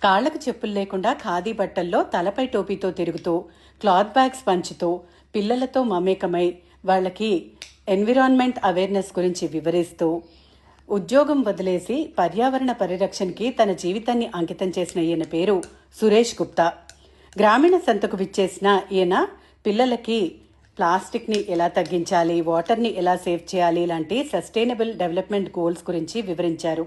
కాళ్లకు చెప్పులు లేకుండా ఖాదీ బట్టల్లో తలపై టోపీతో తిరుగుతూ క్లాత్ బ్యాగ్స్ పంచుతూ పిల్లలతో మమేకమై వాళ్ళకి ఎన్విరాన్మెంట్ అవేర్నెస్ గురించి వివరిస్తూ ఉద్యోగం వదిలేసి పర్యావరణ పరిరక్షణకి తన జీవితాన్ని అంకితం చేసిన ఈయన పేరు సురేష్ గుప్తా. గ్రామీణ సంతకు విచ్చేసిన ఈయన పిల్లలకి ప్లాస్టిక్ని ఎలా తగ్గించాలి, వాటర్ని ఎలా సేవ్ చేయాలి లాంటి సస్టైనబుల్ డెవలప్మెంట్ గోల్స్ గురించి వివరించారు.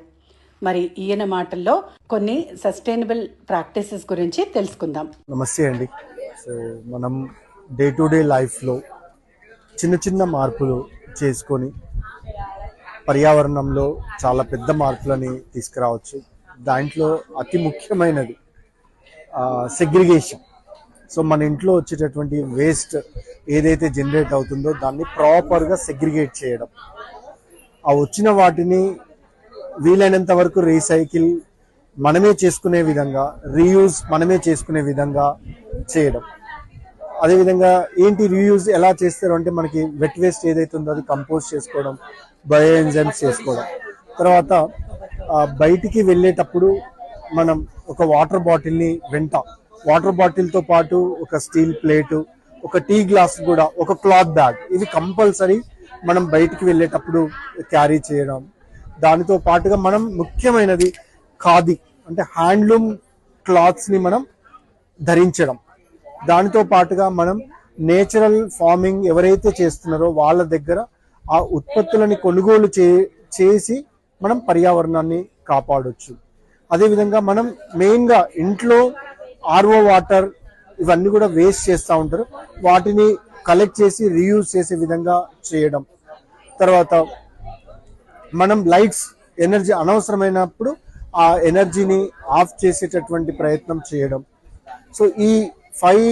మరి ఈయన మాటల్లో కొన్ని సస్టైనబుల్ ప్రాక్టీసెస్ గురించి తెలుసుకుందాం. నమస్తే అండి. సో మనం డే టు డే లైఫ్లో చిన్న చిన్న మార్పులు చేసుకొని పర్యావరణంలో చాలా పెద్ద మార్పులని తీసుకురావచ్చు. దాంట్లో అతి ముఖ్యమైనది సెగ్రిగేషన్. సో మన ఇంట్లో వచ్చేటటువంటి వేస్ట్ ఏదైతే జనరేట్ అవుతుందో దాన్ని ప్రాపర్గా సెగ్రిగేట్ చేయడం, ఆ వచ్చిన వాటిని వీలైనంత వరకు రీసైకిల్ మనమే చేసుకునే విధంగా, రీయూజ్ మనమే చేసుకునే విధంగా చేయడం. అదేవిధంగా ఏంటి రీయూజ్ ఎలా చేస్తారు అంటే మనకి వెట్ వేస్ట్ ఏదైతే ఉందో అది కంపోస్ట్ చేసుకోవడం, బయో ఎంజైమ్స్ చేసుకోవడం. తర్వాత బయటికి వెళ్ళేటప్పుడు మనం ఒక వాటర్ బాటిల్ని వాటర్ బాటిల్తో పాటు ఒక స్టీల్ ప్లేటు, ఒక టీ గ్లాస్ కూడా, ఒక క్లాత్ బ్యాగ్, ఇవి కంపల్సరీ మనం బయటికి వెళ్ళేటప్పుడు క్యారీ చేయడం. దానితో పాటుగా మనం ముఖ్యమైనది ఖాదీ అంటే హ్యాండ్లూమ్ క్లాత్స్ని మనం ధరించడం. దానితో పాటుగా మనం నేచురల్ ఫార్మింగ్ ఎవరైతే చేస్తున్నారో వాళ్ళ దగ్గర ఆ ఉత్పత్తులని కొనుగోలు చేసి మనం పర్యావరణాన్ని కాపాడొచ్చు. అదేవిధంగా మనం మెయిన్గా ఇంట్లో ఆర్ఓ వాటర్ ఇవన్నీ కూడా వేస్ట్ చేస్తూ ఉంటారు, వాటిని కలెక్ట్ చేసి రీయూజ్ చేసే విధంగా చేయడం. తర్వాత మనం లైట్స్ ఎనర్జీ అనవసరమైనప్పుడు ఆ ఎనర్జీని ఆఫ్ చేసేటటువంటి ప్రయత్నం చేయడం. సో ఈ 5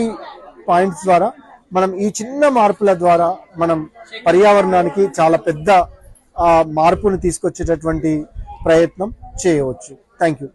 పాయింట్స్ ద్వారా మనం ఈ చిన్న మార్పుల ద్వారా మనం పర్యావరణానికి చాలా పెద్ద మార్పును తీసుకొచ్చేటటువంటి ప్రయత్నం చేయవచ్చు. Thank you.